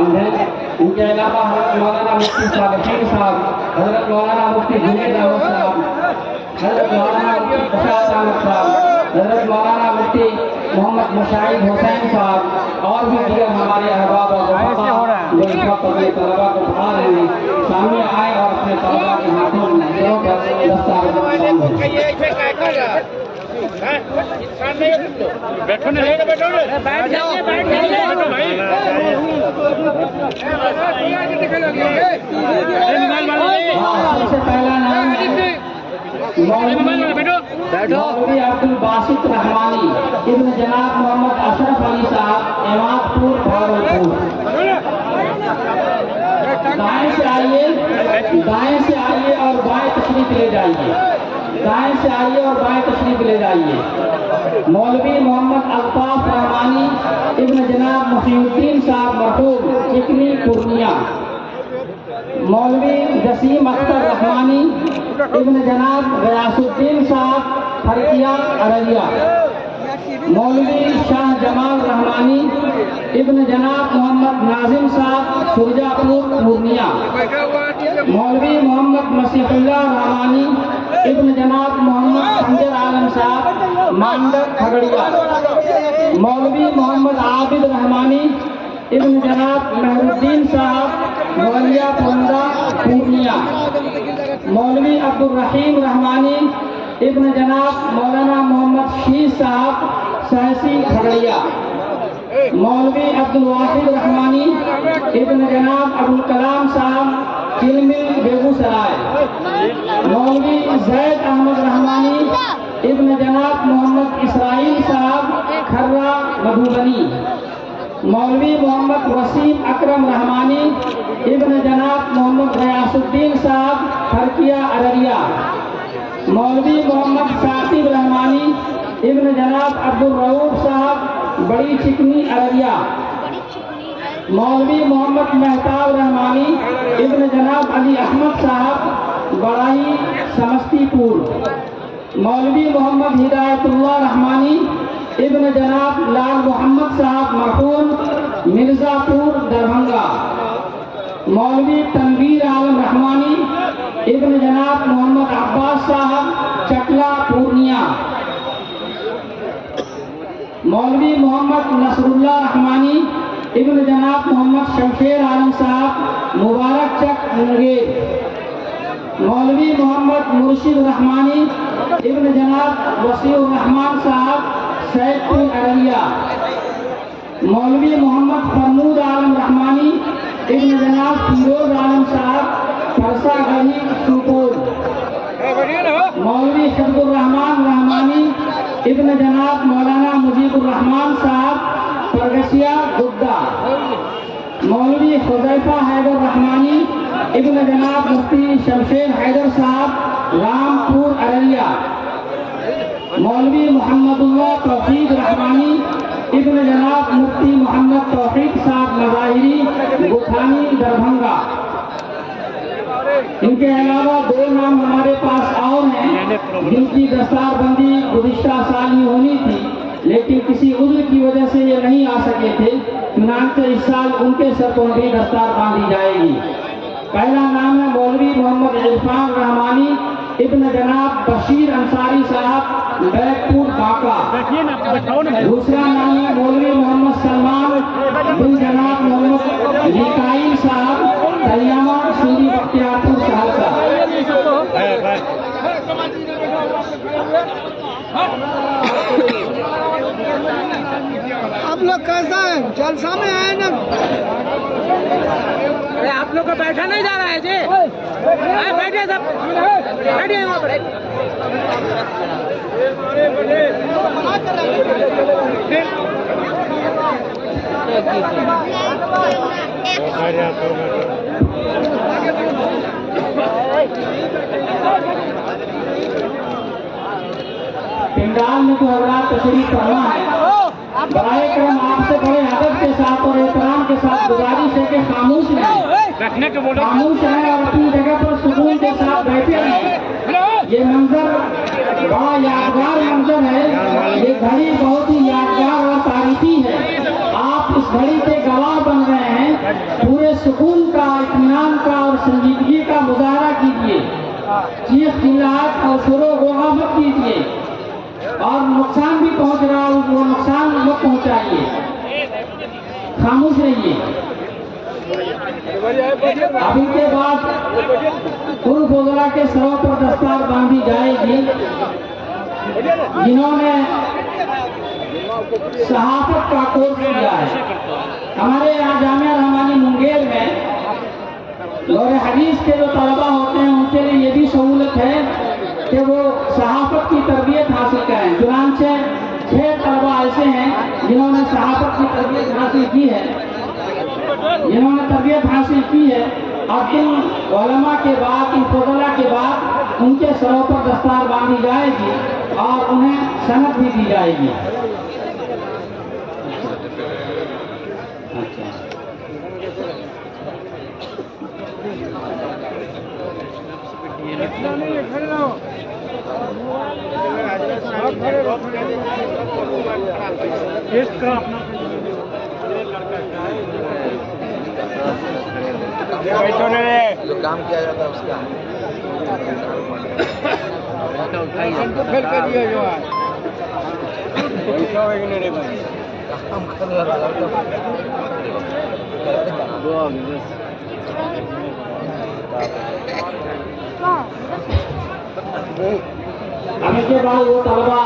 पाबंद हैं। इनके अलावा हज़रत मौलाना मुफ्ती सालिहीन साहब, हज़रत मौलाना मुफ्ती जुनैद अहमद साहब, हज़रत मौलाना मुफ्ती प्रसाद अहमद साहब, हज़रत मौलाना मुफ्ती मोहम्मद मुशाहिद हुसैन साहब और भी दीगर हमारे अहबाब और जो इस वक्त अपने तलबा को पढ़ा रहे हैं, सामने आए और अपने तलबा के हाथों में नजरों पर दस्तावेज बैठो ना, बैठो बैठ जाइए, बैठ जाइए, बैठो भाई। सबसे पहला नाम है मौलवी अब्दुल बासित रहमानी इब्न जनाब मोहम्मद अशरफ अली साहब, एमादपुर भागलपुर। दाएं से आइए, दाएं से आइए और बाएं तशरीफ ले जाइए, दाएं से आइए और बाएं तशरीफ ले जाइए। मौलवी मोहम्मद अल्ताफ रहमानी इब्न जनाब मुहीउद्दीन साहब, मरहूम, चिकनी, पूर्णिया। मौलवी जसीम अख्तर रहमानी इब्न जनाब गयासुद्दीन साहब, फरकिया, अररिया। मौलवी शाह जमाल रहमानी इब्न जनाब मोहम्मद नाजिम साहब, सुरजापुर, पूर्णिया। मौलवी मोहम्मद मसीहुल्लाह रहमानी इब्न जनाब मोहम्मद संजर आलम साहब, मांडर, खगड़िया। मौलवी मोहम्मद आबिद रहमानी इब्न जनाब मेहरुद्दीन साहब, मोहलिया, पुंदा, पूर्णिया। मौलवी अब्दुल रहीम रहमानी इब्न जनाब मौलाना मोहम्मद शीर साहब, सहसी, खगड़िया। मौलवी अब्दुल वाहिद रहमानी इब्न जनाब अबुल कलाम साहब, चिलमिल, बेगूसराय। मौलवी जैद अहमद रहमानी इब्न जनाब मोहम्मद इसराइल साहब, खर्रा, मधुबनी। मौलवी मोहम्मद वसीम अकरम रहमानी इब्न जनाब मोहम्मद गयासुद्दीन साहब, फरकिया, अररिया। मौलवी मोहम्मद साकिब रहमानी इब्न जनाब अब्दुल रऊफ साहब, बड़ी चिकनी, अररिया। मौलवी मोहम्मद मेहताब रहमानी इब्न जनाब अली अहमद साहब, बड़ाई, समस्तीपुर। मौलवी मोहम्मद हिदायतुल्लाह रहमानी इब्न जनाब लाल मोहम्मद साहब, मरहूम, मिर्जापुर, दरभंगा। मौलवी तनवीर आलम रहमानी इब्न जनाब मोहम्मद अब्बास साहब, चकला, पूर्णिया। मौलवी मोहम्मद नसरुल्लाह रहमानी इब्न जनाब मोहम्मद शमशेर आलम साहब, मुबारक चक, मुंगेर। मौलवी मोहम्मद मुर्शिद रहमानी इब्न जनाब वसीउर रहमान साहब, सैदपुर, अररिया। मौलवी मोहम्मद फरमूद आलम रहमानी इब्न जनाब फिरोज आलम साहब, परसागढ़ी, सुपोर। मौलवी हिफ्जुर रहमान रहमानी इब्न जनाब मौलाना मुजीबुर रहमान साहब, परगसिया, गुड्डा। मौलवी हुज़ैफा हैदर रहमानी इब्न जनाब मुफ्ती शमशेर हैदर साहब, रामपुर, अररिया। मौलवी मोहम्मदुल्लाह तौफीक रहमानी इब्न जनाब मुफ्ती मोहम्मद तौफीक साहब, मज़ाहिरी, गुठानी, दरभंगा। इनके अलावा दो नाम हमारे पास और हैं जिनकी दस्तारबंदी गुज़िश्ता साल ही होनी थी, लेकिन किसी उज़्र की वजह से ये नहीं आ सके थे, चुनांचे इस साल उनके सर पर भी दस्तार बांधी जाएगी। पहला नाम है मौलवी मोहम्मद इरफान रहमानी इब्न जनाब बशीर अंसारी साहब, बैरकपुर, बांका। दूसरा नाम है मौलवी मोहम्मद सलमान बिन जनाब मोहम्मद मिकाइल साहब, कलियामा, सूरी, बख्तियारपुर, सहरसा। आप लोग कैसा है, जलसा में आए ना? अरे आप लोग को बैठा नहीं जा रहा है जी, बैठे सब, बैठिए वहाँ पर। पिंडाल में तो हजरात तशरीफ फरमा है, बराए करम आपसे बड़े अदब के साथ और एहतराम के साथ गुजारिश है कि खामोश रहें, खामोश रहें और अपनी जगह पर सुकून के साथ बैठे रहें। ये मंजर बड़ा यादगार मंजर है, ये घड़ी बहुत ही यादगार और तारीखी है। आप इस घड़ी के गवाह बन रहे हैं और सुरो गोहा मत कीजिए, और नुकसान भी पहुंच रहा हो वो नुकसान मत पहुंचाइए, खामोश रहिए। अभी के बाद उन बोगला के सरों पर दस्तार बांधी जाएगी जिन्होंने सहाफत का कोर्स किया है। हमारे यहाँ जामिया रहमानी मुंगेर में और हदीस के जो तलबा होते हैं उनके लिए ये भी सहूलत है कि वो सहाफत की तरबियत हासिल करें। चुनांचे 6 तलबा ऐसे हैं जिन्होंने सहाफत की तरबियत हासिल की है, और इन उलमा के बाद, इन फुज़ला के बाद उनके सरों पर दस्तार बांधी जाएगी और उन्हें सनद भी दी जाएगी। अच्छा, जो काम किया जाता है उसका फिर कर दिया जो है काम कर रहा अभी के बाद वो तलबा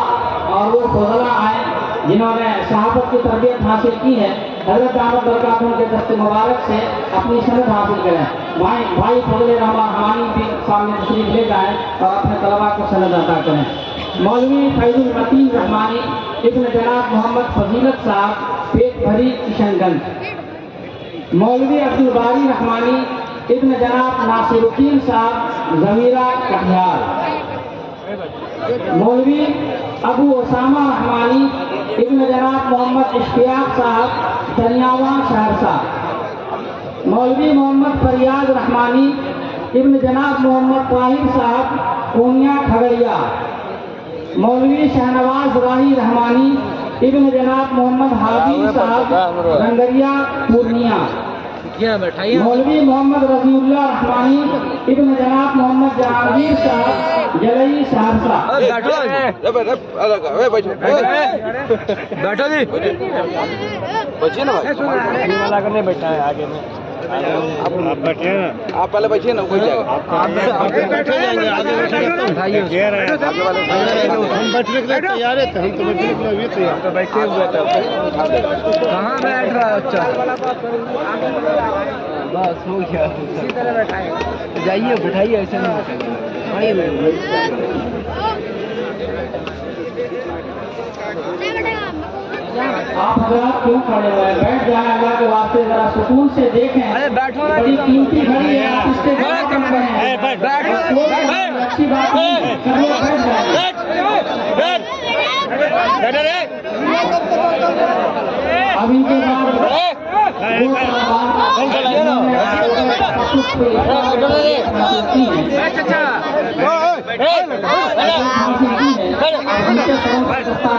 और वो फुज़ला आए जिन्होंने सहाबत की तरबियत हासिल की है, हज़रत दामद बरकातुहू के दस्त मुबारक से अपनी सनद हासिल करें। भाई फजल रहमानी भी सामने तशरीफ ले जाएं और अपने तलबा को सनद अता करें। मौलवी फैजुल मतीन रहमानी इब्न जनाब मोहम्मद फजीलत साहब, पेट भरी, किशनगंज। मौलवी अब्दुल बारी रहमानी इब्न जनाब नासिरुद्दीन साहब, ज़मीरा, कटिहार। मौलवी अबू ओसामा रहमानी इब्न जनाब मोहम्मद इश्तियाक साहब, दनियावा, सहरसा। मौलवी मोहम्मद फरियाद रहमानी इब्न जनाब मोहम्मद ताहिर साहब, पूर्णिया, खगड़िया। मौलवी शहनवाज राही रहमानी इब्न जनाब मोहम्मद हादी साहब, रंगरिया, पूर्णिया। मौलवी मोहम्मद रजीउल्लाह रहमानी इब्न जनाब मोहम्मद जहांगीर साहब, जलई, सहरसा। बैठो जी, बचिए ना वाला करने बैठा है आगे में। आप बैठिए ना, आप पहले बैठिए ना, कोई जाएगा। आप बैठे जाएंगे, आगे बैठेंगे तो उठाइए, हम बैठने के लिए तैयार है, हम तो बैठने के लिए भी तैयार। तो बैठे हुए थे, कहाँ बैठ रहा है बच्चा? बस हो गया, इसी तरह बैठाए, जाइए बैठाइए, ऐसे नहीं बैठाइए। आप हजरात क्यों खड़े हुए हैं? बैठ जाए, अल्लाह के वास्ते जरा सुकून से देखें। अरे बैठो ना, बड़ी कीमती घड़ी है, आप इससे खड़ा कम करें। अच्छी बात नहीं है, सब लोग बैठ जाए। अब इनके बाद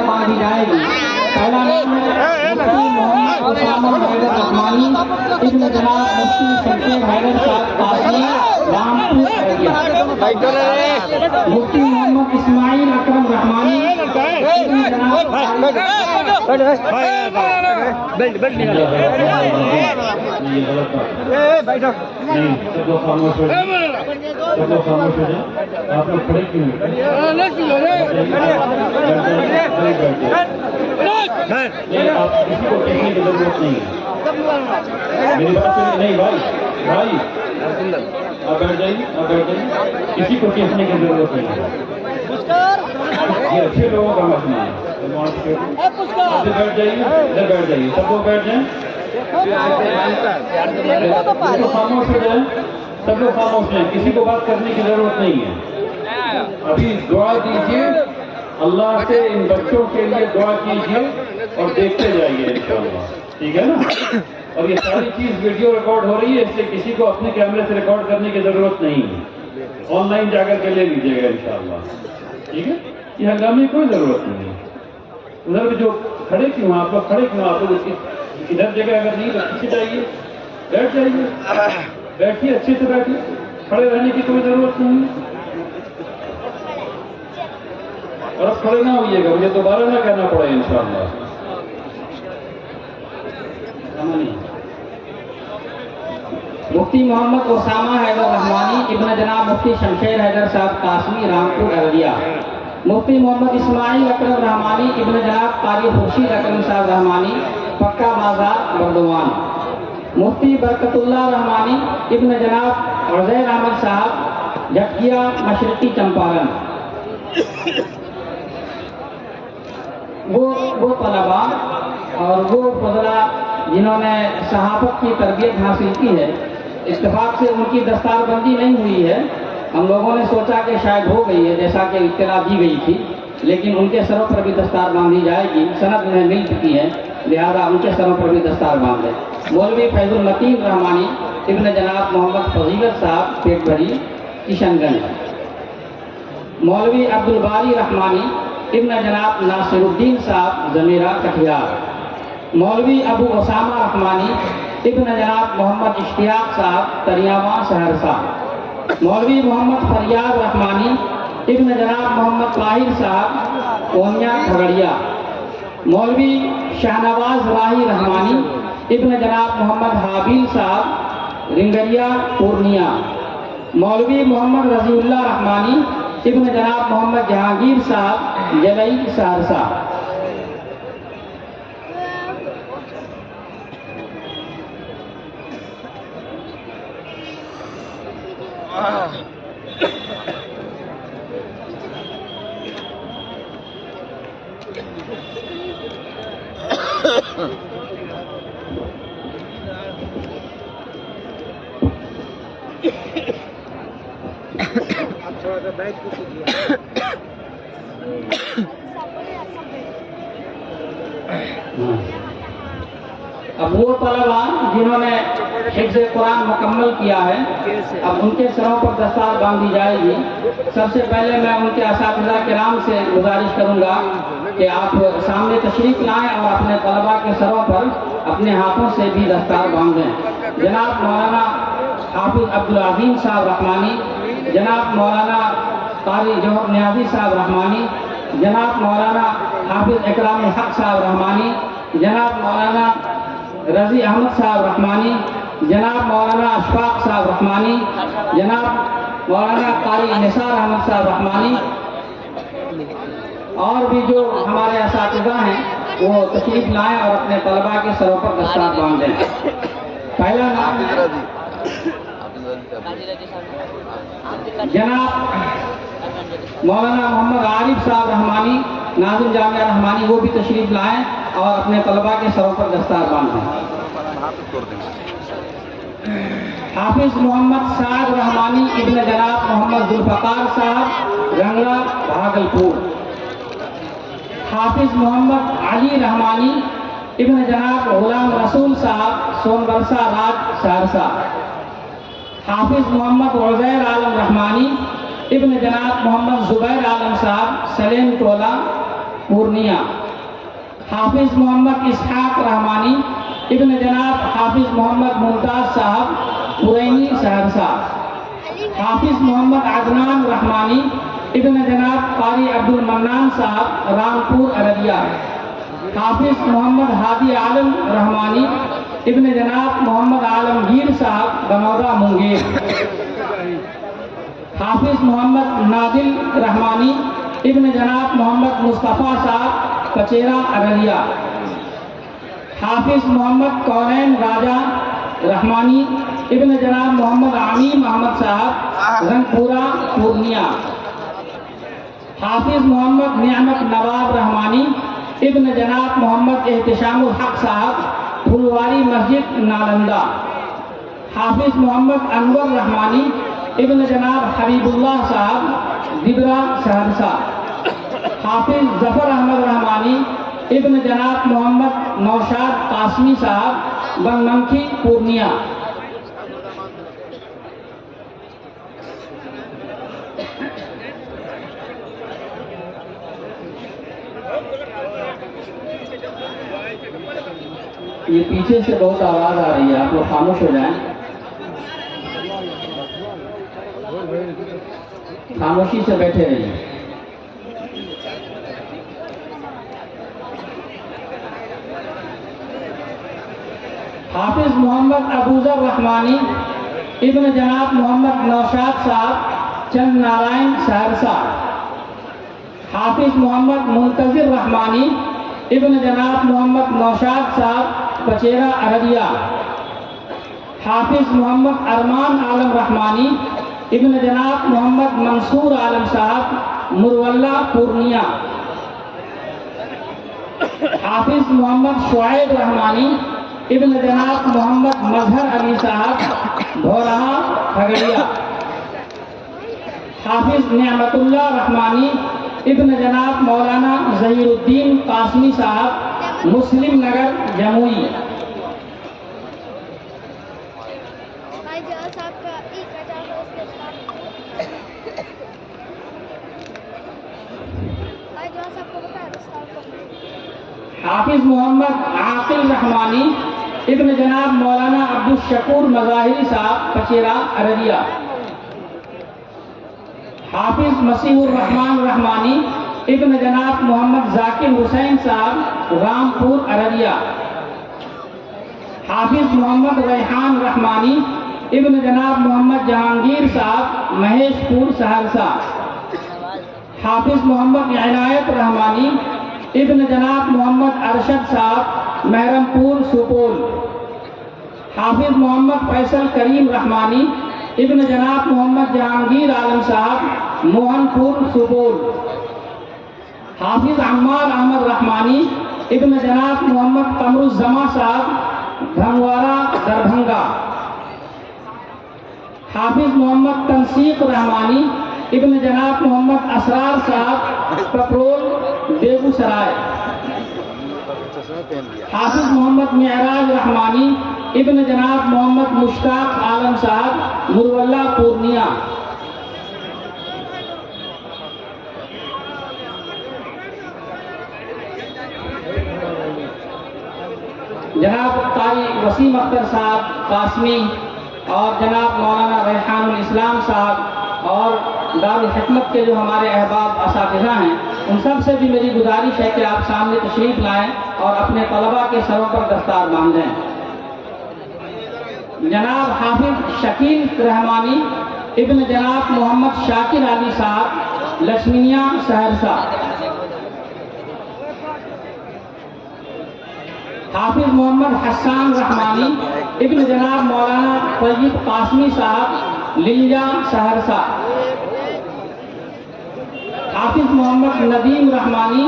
बांधी जाएगी। पहला नाम है मोहम्मद उसामा हैदर रहमानी इब्न जनाब मुफ्ती शमशेर हैदर साहब, काजी, रामपुर, खगड़िया। मुफ्ती मोहम्मद इस्माइल अकरम रहमानी इब्न जनाब बैठो नहीं, सब लोग खामोश हो जाए, सब लोग खामोश हो जाए। आप लोग खड़े क्यों हैं? नहीं, आप किसी को कहने की जरूरत नहीं है। मेरी बात सुनिए। नहीं भाई, भाई आप बैठ जाइए, आप बैठ जाइए, किसी को कहने की जरूरत नहीं है। ये अच्छे लोगों का मसला है। बैठ जाइए, इधर बैठ जाइए, सब लोग बैठ जाएं, खामोश हो जाए, सब लोग खामोश हैं, किसी को बात करने की जरूरत नहीं है। अभी दुआ कीजिए, अल्लाह से इन बच्चों के लिए दुआ कीजिए और देखते जाइए इंशाअल्लाह, ठीक है ना। और ये सारी चीज वीडियो रिकॉर्ड हो रही है, इसलिए किसी को अपने कैमरे से रिकॉर्ड करने की जरूरत नहीं है। ऑनलाइन जाकर के ले लीजिएगा इंशाअल्लाह, ठीक है। ये हंगामे की कोई जरूरत नहीं है। उधर भी जो खड़े क्यों, आप लोग खड़े क्यों? आप लोग इधर जगह अगर नहीं तो पीछे जाइए, बैठ जाइए, बैठिए, अच्छे से बैठिए, खड़े रहने की कोई जरूरत नहीं है। और अब खड़े ना होइएगा, मुझे दोबारा ना कहना पड़े इंशाअल्लाह। मुफ्ती मोहम्मद ओसामा हैदर रहमानी इब्न जनाब मुफ्ती शमशेर हैदर साहब कासमी रामपुर अररिया। मुफ्ती मोहम्मद इस्माइल अकरम रहमानी इब्न जनाब कारी खुर्शीद अकरम साहब रहमानी पक्का बाजार बर्दवान। मुफ्ती बरकतुल्लाह रहमानी इब्न जनाब उज़ैर अहमद साहब झटकिया मशरकी चंपारण। वो तलबा और वो फजला जिन्होंने सहाफत की तरबियत हासिल की है, इत्तेफाक से उनकी दस्तारबंदी नहीं हुई है। हम लोगों ने सोचा कि शायद हो गई है, जैसा कि इत्तला दी गई थी, लेकिन उनके सरों पर भी दस्तार बांधी जाएगी। सनद में मिल चुकी है, लिहाजा उनके सरों पर भी दस्तार बांधे। मौलवी फैजुल मतीन रहमानी इब्न जनाब मोहम्मद फजीलत साहब पेट भरी किशनगंज। मौलवी अब्दुल बारी रहमानी इब्न जनाब नासिरुद्दीन साहब जमीरा कटिहार। मौलवी अबू ओसामा रहमानी इब्न जनाब मोहम्मद इश्तियाक साहब तरियावा सहरसा। मौलवी मोहम्मद फरियाद रहमानी इब्न जनाब मोहम्मद ताहिर साहब कोनिया खगड़िया। मौलवी शाहनवाज राही रहमानी इब्न जनाब मोहम्मद हाबिल साहब रिंगरिया पूर्णिया। मौलवी मोहम्मद रजीउल्लाह रहमानी इब्न जनाब मोहम्मद जहांगीर साहब जलई सहरसा। अब वो तलबा जिन्होंने हिफ्ज़ कुरान मुकम्मल किया है, अब उनके सरों पर दस्तार बांधी जाएगी। सबसे पहले मैं उनके असातिज़ा किराम से गुजारिश करूंगा कि आप सामने तशरीफ लाएं और अपने तलबा के सरों पर अपने हाथों से भी दस्तार बांधें। जनाब मौलाना हाफिज अब्दुल अज़ीम साहब रहमानी, जनाब मौलाना कारी जौहर नियाज़ी साहब रहमानी, जनाब मौलाना हाफिज इकराम हक साहब रहमानी, जनाब मौलाना रजी अहमद साहब रहमानी, जनाब मौलाना अशफाक साहब रहमानी, जनाब मौलाना कारी निसार अहमद साहब रहमानी और भी जो हमारे असातिज़ा हैं वो तशरीफ लाएं और अपने तलबा के सरों पर दस्तार बांधें। पहला नाम जनाब मौलाना मोहम्मद आरिफ साहब रहमानी नाज़िम जामिया रहमानी, वो भी तशरीफ लाएं और अपने तलबा के सरों पर दस्तार बांधें। हाफिज मोहम्मद साद रहमानी इब्न जनाब मोहम्मद जुल्फ़कार साहब रंगला भागलपुर। हाफिज मोहम्मद अली रहमानी इब्न जनाब गुलाम रसूल साहब सोनबरसा राज सहरसा। हाफिज मोहम्मद उज़ैर आलम रहमानी इब्न जनाब मोहम्मद ज़ुबैर आलम साहब सलेम टोला पूर्णिया। हाफिज मोहम्मद इसहाक रहमानी इब्न जनाब हाफिज मोहम्मद मुमताज़ साहब पुरैनी सहरसा। हाफिज मोहम्मद अदनान रहमानी इब्न जनाब कारी अब्दुल मन्नान साहब रामपुर अररिया। हाफिज मोहम्मद हादी आलम रहमानी इब्न जनाब मोहम्मद आलमगीर साहब बनौदा मुंगेर। हाफिज मोहम्मद नादिल रहमानी इब्न जनाब मोहम्मद मुस्तफ़ा साहब पचेरा अररिया। हाफिज मोहम्मद कौनैन राजा रहमानी इब्न जनाब मोहम्मद आमीम अहमद साहब रंगपुरा पूर्णिया। हाफिज मोहम्मद नियामत नवाब रहमानी इब्न जनाब मोहम्मद एहतिशामुल हक साहब फुलवारी मस्जिद नालंदा। हाफिज मोहम्मद अनवर रहमानी इब्न जनाब हबीबुल्लाह साहब दिबरा सहरसा। हाफिज जफर अहमद रहमानी इब्न जनाब मोहम्मद नौशाद कासमी साहब बनमनखी पूर्णिया। ये पीछे से बहुत आवाज आ रही है, आप लोग खामोश हो जाएं। खामोशी से बैठे रहिए। हाफिज मोहम्मद अबूजर रहमानी इब्न जनाब मोहम्मद नौशाद साहब चंद नारायण सहरसा। हाफिज मोहम्मद मुंतजिर रहमानी इब्न जनाब मोहम्मद नौशाद साहब पचेरा अररिया। हाफिज मोहम्मद अरमान आलम रहमानी इब्न जनाब मोहम्मद मंसूर आलम साहब मुरवल्ला पूर्णिया। हाफिज मोहम्मद शुआइब रहमानी इब्न जनाब मोहम्मद मजहर अली साहब भोरहा खगड़िया। हाफिज नियामतुल्लाह रहमानी इब्न जनाब मौलाना जहीरुद्दीन कासमी साहब मुस्लिम नगर जमुई। हाफिज मोहम्मद आकिल रहमानी इब्न जनाब मौलाना अब्दुल शकूर मज़ाहिरी साहब पचेरा अररिया। हाफिज मसीहुर रहमान रहमानी इब्न जनाब मोहम्मद जाकिर हुसैन साहब रामपुर अररिया। हाफिज मोहम्मद रेहान रहमानी इब्न जनाब मोहम्मद जहांगीर साहब महेशपुर सहरसा। हाफिज मोहम्मद इनायत रहमानी इब्न जनाब मोहम्मद अरशद साहब महरमपुर सुपौल। हाफिज मोहम्मद फैसल करीम रहमानी इब्न जनाब मोहम्मद जहांगीर आलम साहब मोहनपुर सुपौल। हाफिज अम्मार अहमद रहमानी इब्न जनाब मोहम्मद कमरुज़्ज़मा साहब धमवारा दरभंगा। हाफिज मोहम्मद तनसीक रहमानी इब्न जनाब मोहम्मद असरार साहब कपरोल बेगूसराय। हाफिज मोहम्मद मेराज रहमानी इब्न जनाब मोहम्मद मुश्ताक आलम साहब मुरवल्ला पूर्णिया। जनाब कारी वसीम अख्तर साहब कासमी और जनाब मौलाना रेहानुल इस्लाम साहब और दारुल हिकमत के जो हमारे अहबाब असातिज़ा हैं, उन सब से भी मेरी गुजारिश है कि आप सामने तशरीफ़ लाएं और अपने तलबा के सरों पर दस्तार बांधें। जनाब हाफिज शकील रहमानी इब्न जनाब मोहम्मद शाकिर अली साहब लक्ष्मीनिया सहरसा। हाफिज मोहम्मद हसन रहमानी इब्न जनाब मौलाना तय्यब कासमी साहब लिंजा सहरसा। हाफिज मोहम्मद नदीम रहमानी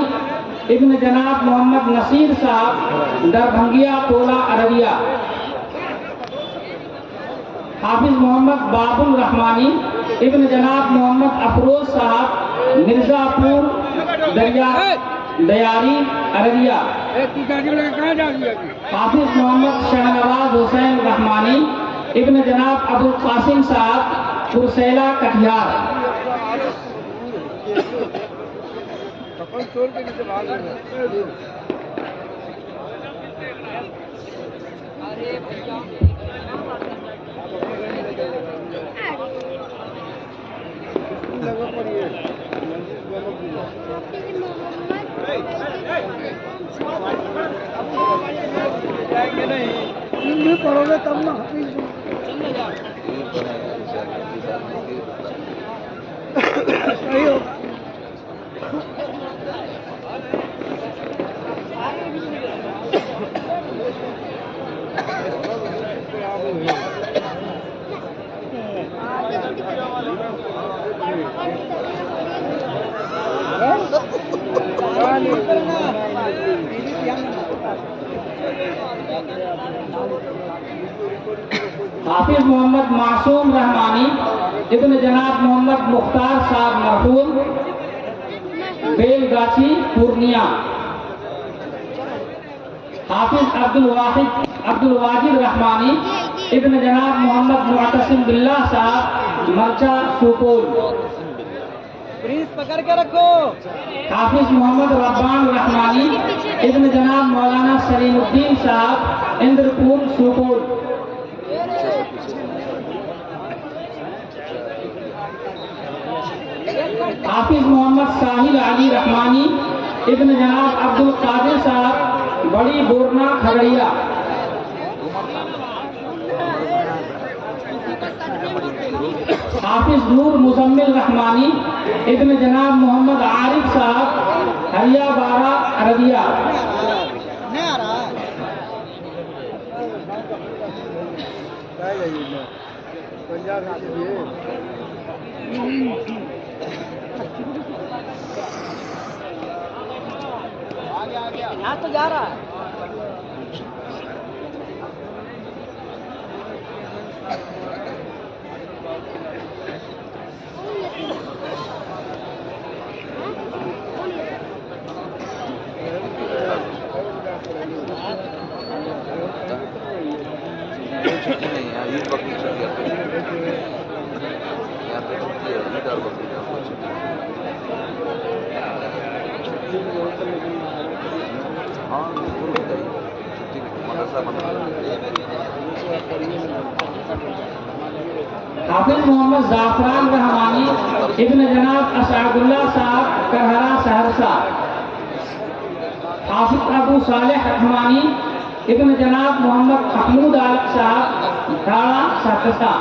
इब्न जनाब मोहम्मद नसीर साहब दरभंगिया टोला अररिया। हाफिज मोहम्मद बाबुल रहमानी इब्न जनाब मोहम्मद अफरोज साहब मिर्जापुर दयारी अररिया। हाफिज मोहम्मद शहनवाज हुसैन रहमानी इब्न जनाब अबुल कासिम साहब कुरसेला कटिहार। पढ़ोगे तब ना सही होगा। हाफिज मोहम्मद मासूम रहमानी इब्न जनाब मोहम्मद मुख्तार साहब मरहूम बेलगाछी पूर्णिया। हाफिज अब्दुल वाजिद रहमानी इब्न जनाब मोहम्मद मुअतसिम बिल्लाह साहब मरचा सुपौल। पकड़ के रखो। हाफिज मोहम्मद रब्बान रहमानी इब्न जनाब मौलाना सलीमुद्दीन साहब इंद्रपुर सुपौल। हाफिज मोहम्मद साहिल अली रहमानी इब्न जनाब अब्दुल कादिर साहब बड़ी बोरना खगड़िया। हाफिज नूर मुजम्मिल रहमानी इब्न जनाब मोहम्मद आरिफ साहब हरिया बारा अरबिया। यहाँ तो जा रहा है। छुट्टी नहीं है, ईद बकरी छुट्टी है। यहाँ पे छुट्टी है, ईद और बकरी का कोई छुट्टी नहीं। हाँ बिल्कुल बताइए, छुट्टी मदरसा हाफिज मोहम्मद जाफरान रहमानी इब्न जनाब असादुल्लाह साहब करहरा सहरसा। हाफिज अबू सालेह रहमानी इब्न जनाब मोहम्मद महमूद आलम साहब धाड़ा सहरसा।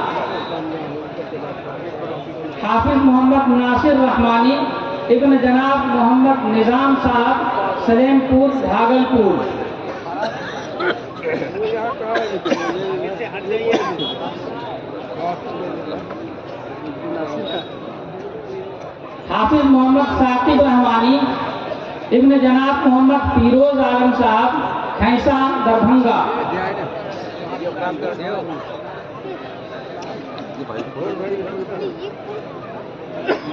हाफिज मोहम्मद नासिर रहमानी इब्न जनाब मोहम्मद निजाम साहब सलेमपुर भागलपुर। हाफिज मोहम्मद साकिब रहमानी इब्न जनाब मोहम्मद फिरोज आलम साहब खैसा दरभंगा।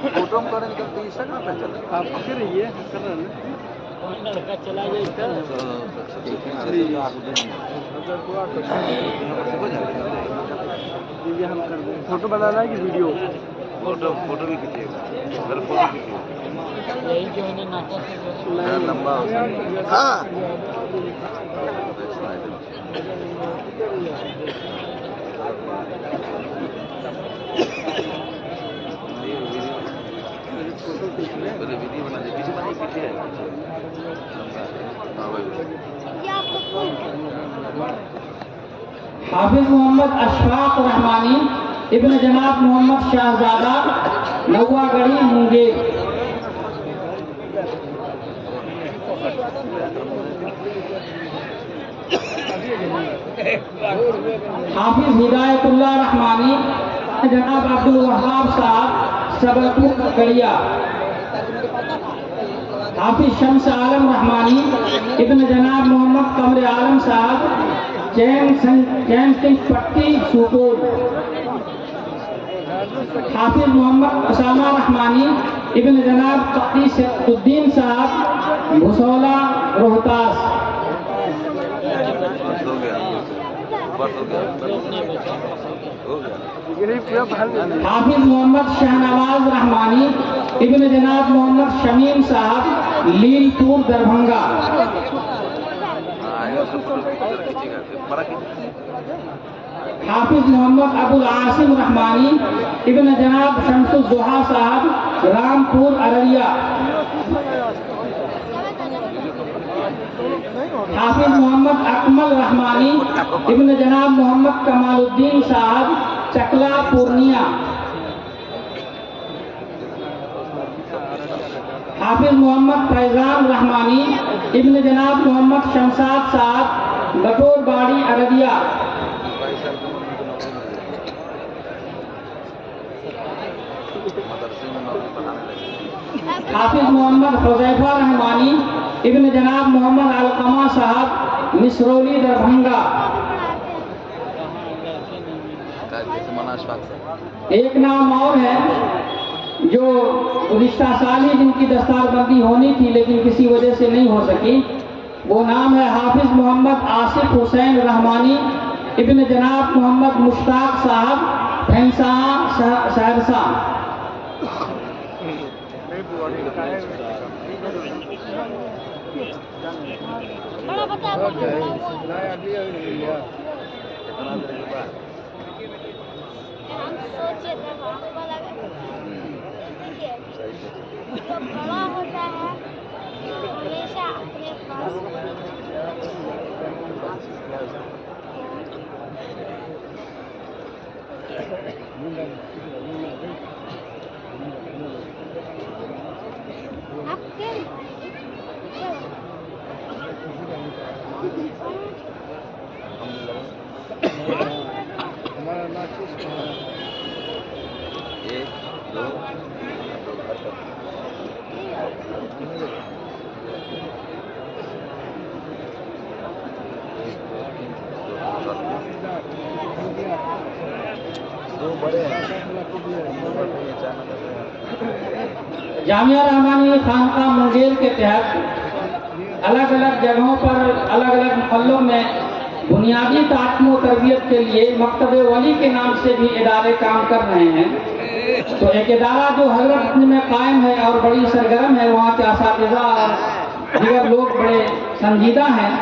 फोटो में करें निकलते ही सर पे चल आप फिर ये कर रहे हैं लड़का चला गया इधर ये हम कर दें। फोटो बनाना है कि वीडियो? फोटो भी खींचिएगा, फोटो खींचिएगा यही जो है नाटक लंबा हो सकता हाफिज मोहम्मद अशफाक रहमानी इब्न जनाब मोहम्मद शाहजादा नौवागढ़ी मुंगेर। हाफिज हिदायतुल्लाह रहमानी जनाब अब्दुल वहाब साहब सबलपुर गड़िया। हाफिज शम्स आलम रहमानी इब्न जनाब मोहम्मद कमर आलम साहब जैन सिंह पट्टी सुपोल। हाफिज मोहम्मद उसामा रहमानी इब्न जनाब कदी सैफुद्दीन साहब भुसौला रोहतास। हाफिज मोहम्मद शहनवाज रहमानी इब्न जनाब मोहम्मद शमीम साहब लीलपुर दरभंगा। हाफिज मोहम्मद अबुल आसिम रहमानी इब्न जनाब शमसुद्दोहा साहब रामपुर अररिया। हाफिज मोहम्मद अकमल रहमानी इब्न जनाब मोहम्मद कमालुद्दीन साहब चकला पूर्णिया। हाफिज मोहम्मद फैजान रहमानी इब्न जनाब मोहम्मद शमशाद साहब बटोरबाड़ी अररिया। हाफिज मोहम्मद हुज़ैफा रहमानी इब्न जनाब मोहम्मद अलकमा साहब मिसरौली दरभंगा। एक नाम और है जो गुज़िश्ता साल ही जिनकी दस्तारबंदी होनी थी लेकिन किसी वजह से नहीं हो सकी, वो नाम है हाफिज मोहम्मद आसिफ हुसैन रहमानी इब्न जनाब मोहम्मद मुश्ताक साहब फैंसा सहरसा। जो बड़ा होता है हमेशा अपने पास आपके एक दो दो बड़े जामिया रहमानी खानका मुंगेर के तहत अलग अलग जगहों पर अलग अलग मोहल्लों में बुनियादी तालीम और तरबियत के लिए मकतब वली के नाम से भी इदारे काम कर रहे हैं। तो एक इदारा जो हजरत में कायम है और बड़ी सरगर्म है, वहाँ के असातिज़ा और दीगर लोग बड़े संजीदा हैं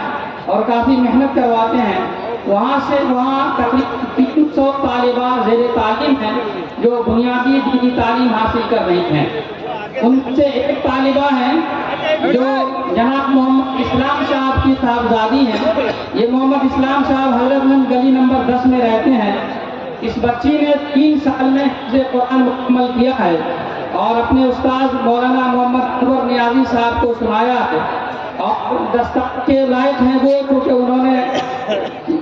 और काफ़ी मेहनत करवाते हैं। वहाँ से वहाँ तकरीबन 300 तालिबा ज़ेरे तालीम हैं जो बुनियादी दीनी तालीम हासिल कर रही हैं। उनसे एक तालिबा है जो जनाब मोहम्मद इस्लाम साहब की साहबजादी हैं। ये मोहम्मद इस्लाम साहब हजरतगंज गली नंबर 10 में रहते हैं। इस बच्ची ने 3 साल में हिफ्ज़ कुरान मुकम्मल किया है और अपने उस्ताद मौलाना मोहम्मद अनवर नियाज़ी साहब को सुनाया है और दस्तक के लायक हैं वो, क्योंकि उन्होंने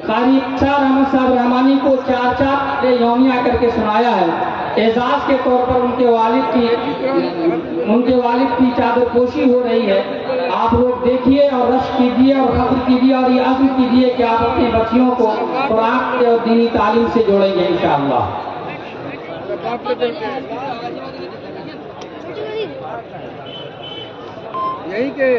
कारी अहमद साहब रहमानी को 4 यौमिया करके सुनाया है। एजाज के तौर पर उनके वालिद की चादरपोशी हो रही है। आप लोग देखिए और रश कीजिए और खबर कीजिए और ये अज़्म कीजिए कि आप अपनी बच्चियों को कुरान और दीनी तालीम से जोड़ेंगे इंशाअल्लाह। यही के